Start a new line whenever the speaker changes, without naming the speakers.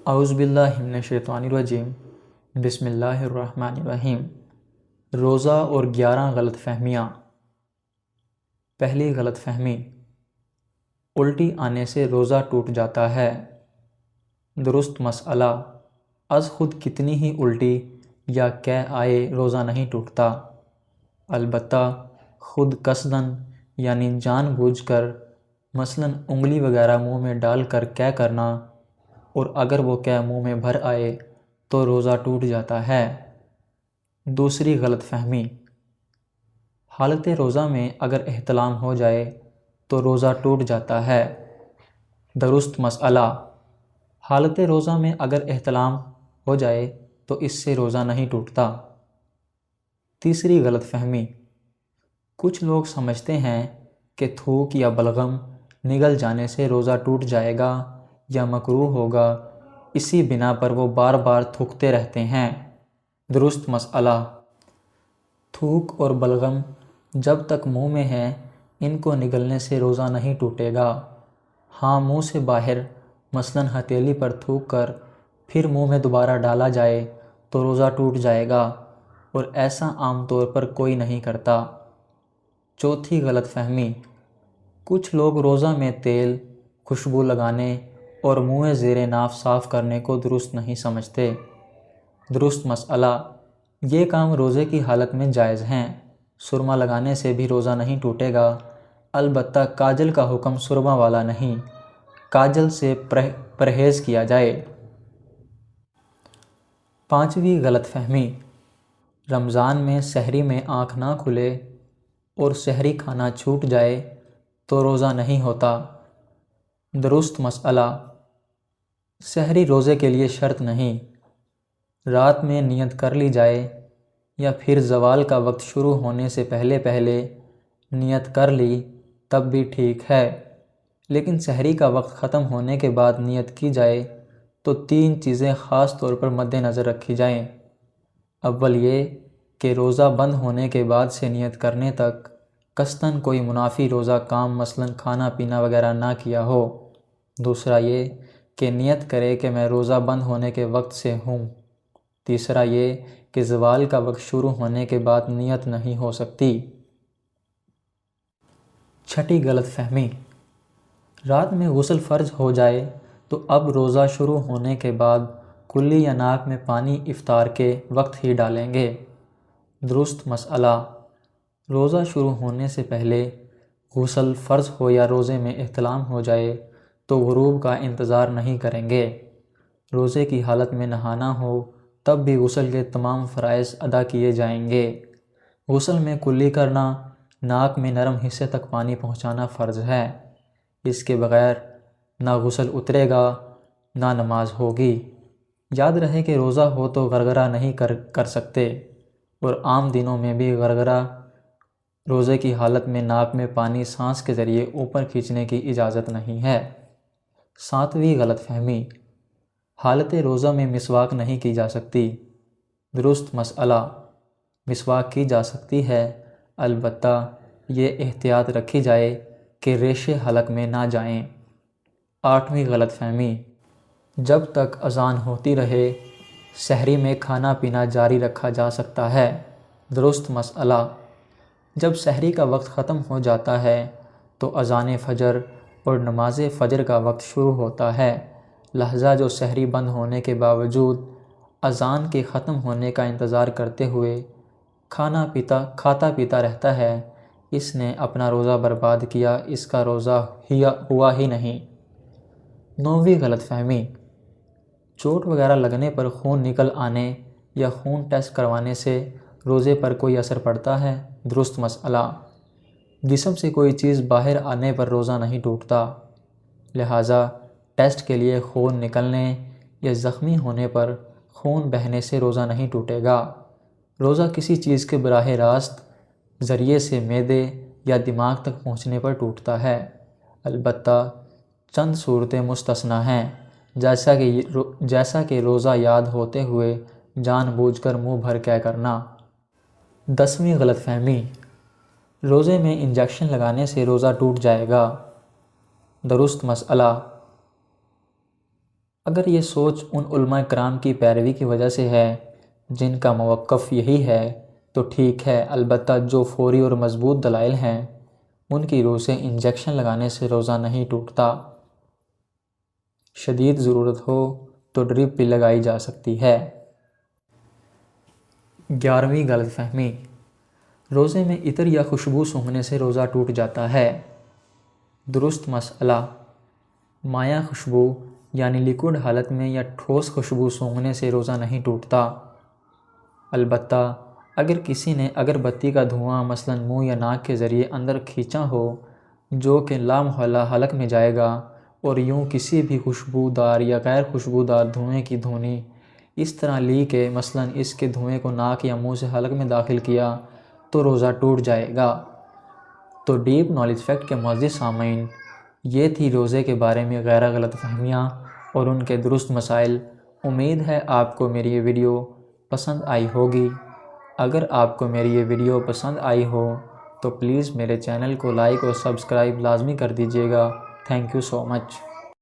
اعوذ باللہ من الشیطان الرجیم بسم اللہ الرحمن الرحیم۔ روزہ اور 11 غلط فہمیاں۔ پہلی غلط فہمی، الٹی آنے سے روزہ ٹوٹ جاتا ہے۔ درست مسئلہ، از خود کتنی ہی الٹی یا کہہ آئے روزہ نہیں ٹوٹتا، البتہ خود قصداً یعنی جان بوجھ کر مثلاً انگلی وغیرہ منہ میں ڈال کر کہہ کرنا، اور اگر وہ کہہ منہ میں بھر آئے تو روزہ ٹوٹ جاتا ہے۔ دوسری غلط فہمی، حالت روزہ میں اگر احتلام ہو جائے تو روزہ ٹوٹ جاتا ہے۔ درست مسئلہ، حالت روزہ میں اگر احتلام ہو جائے تو اس سے روزہ نہیں ٹوٹتا۔ تیسری غلط فہمی، کچھ لوگ سمجھتے ہیں کہ تھوک یا بلغم نگل جانے سے روزہ ٹوٹ جائے گا یا مکروہ ہوگا، اسی بنا پر وہ بار بار تھوکتے رہتے ہیں۔ درست مسئلہ، تھوک اور بلغم جب تک منہ میں ہے ان کو نگلنے سے روزہ نہیں ٹوٹے گا۔ ہاں، منہ سے باہر مثلاً ہتھیلی پر تھوک کر پھر منہ میں دوبارہ ڈالا جائے تو روزہ ٹوٹ جائے گا، اور ایسا عام طور پر کوئی نہیں کرتا۔ چوتھی غلط فہمی، کچھ لوگ روزہ میں تیل، خوشبو لگانے اور منہ زیر ناف صاف کرنے کو درست نہیں سمجھتے۔ درست مسئلہ، یہ کام روزے کی حالت میں جائز ہیں۔ سرما لگانے سے بھی روزہ نہیں ٹوٹے گا، البتہ کاجل کا حکم سرما والا نہیں، کاجل سے پرہیز کیا جائے۔ پانچویں غلط فہمی، رمضان میں سحری میں آنکھ نہ کھلے اور سحری کھانا چھوٹ جائے تو روزہ نہیں ہوتا۔ درست مسئلہ، سحری روزے کے لیے شرط نہیں، رات میں نیت کر لی جائے یا پھر زوال کا وقت شروع ہونے سے پہلے نیت کر لی تب بھی ٹھیک ہے، لیکن سحری کا وقت ختم ہونے کے بعد نیت کی جائے تو 3 چیزیں خاص طور پر مد نظر رکھی جائیں۔ اول یہ کہ روزہ بند ہونے کے بعد سے نیت کرنے تک قصداً کوئی منافی روزہ کام مثلاً کھانا پینا وغیرہ نہ کیا ہو۔ دوسرا یہ کہ نیت کرے کہ میں روزہ بند ہونے کے وقت سے ہوں۔ تیسرا یہ کہ زوال کا وقت شروع ہونے کے بعد نیت نہیں ہو سکتی۔ چھٹی غلط فہمی، رات میں غسل فرض ہو جائے تو اب روزہ شروع ہونے کے بعد کلی یا ناک میں پانی افطار کے وقت ہی ڈالیں گے۔ درست مسئلہ، روزہ شروع ہونے سے پہلے غسل فرض ہو یا روزے میں احتلام ہو جائے تو غروب کا انتظار نہیں کریں گے۔ روزے کی حالت میں نہانا ہو تب بھی غسل کے تمام فرائض ادا کیے جائیں گے۔ غسل میں کلی کرنا، ناک میں نرم حصے تک پانی پہنچانا فرض ہے، اس کے بغیر نہ غسل اترے گا نہ نماز ہوگی۔ یاد رہے کہ روزہ ہو تو غرغرہ نہیں کر سکتے، اور عام دنوں میں بھی غرغرہ روزے کی حالت میں ناک میں پانی سانس کے ذریعے اوپر کھینچنے کی اجازت نہیں ہے۔ ساتویں غلط فہمی، حالت روزہ میں مسواک نہیں کی جا سکتی۔ درست مسئلہ، مسواک کی جا سکتی ہے، البتہ یہ احتیاط رکھی جائے کہ ریشے حلق میں نہ جائیں۔ آٹھویں غلط فہمی، جب تک اذان ہوتی رہے سحری میں کھانا پینا جاری رکھا جا سکتا ہے۔ درست مسئلہ، جب سحری کا وقت ختم ہو جاتا ہے تو اذان فجر اور نماز فجر کا وقت شروع ہوتا ہے، لہذا جو سحری بند ہونے کے باوجود اذان کے ختم ہونے کا انتظار کرتے ہوئے کھاتا پیتا رہتا ہے، اس نے اپنا روزہ برباد کیا، اس کا روزہ ہوا ہی نہیں۔ نویں غلط فہمی، چوٹ وغیرہ لگنے پر خون نکل آنے یا خون ٹیسٹ کروانے سے روزے پر کوئی اثر پڑتا ہے۔ درست مسئلہ، جسم سے کوئی چیز باہر آنے پر روزہ نہیں ٹوٹتا، لہٰذا ٹیسٹ کے لیے خون نکلنے یا زخمی ہونے پر خون بہنے سے روزہ نہیں ٹوٹے گا۔ روزہ کسی چیز کے براہ راست ذریعے سے معدے یا دماغ تک پہنچنے پر ٹوٹتا ہے، البتہ چند صورتیں مستثنیٰ ہیں، جیسا کہ روزہ یاد ہوتے ہوئے جان بوجھ کر منہ بھر کہہ کرنا۔ 10ویں غلط فہمی، روزے میں انجیکشن لگانے سے روزہ ٹوٹ جائے گا۔ درست مسئلہ، اگر یہ سوچ ان علماء کرام کی پیروی کی وجہ سے ہے جن کا موقف یہی ہے تو ٹھیک ہے، البتہ جو فوری اور مضبوط دلائل ہیں ان کی روح سے انجیکشن لگانے سے روزہ نہیں ٹوٹتا۔ شدید ضرورت ہو تو ڈرپ بھی لگائی جا سکتی ہے۔ 11ویں غلط فہمی، روزے میں عطر یا خوشبو سونگھنے سے روزہ ٹوٹ جاتا ہے۔ درست مسئلہ، مائع خوشبو یعنی لیکوڈ حالت میں یا ٹھوس خوشبو سونگھنے سے روزہ نہیں ٹوٹتا، البتہ اگر کسی نے اگربتی کا دھواں مثلاً منہ یا ناک کے ذریعے اندر کھینچا ہو جو کہ لامحالہ حلق میں جائے گا، اور یوں کسی بھی خوشبودار یا غیر خوشبودار دھوئیں کی دھونی اس طرح لی کہ مثلاً اس کے دھوئیں کو ناک یا منہ سے حلق میں داخل کیا تو روزہ ٹوٹ جائے گا۔ تو ڈیپ نالج فیکٹ کے معزز سامعین، یہ تھی روزے کے بارے میں غیر غلط فہمیاں اور ان کے درست مسائل۔ امید ہے آپ کو میری یہ ویڈیو پسند آئی ہوگی۔ اگر آپ کو میری یہ ویڈیو پسند آئی ہو تو پلیز میرے چینل کو لائک اور سبسکرائب لازمی کر دیجیے گا۔ Thank you so much.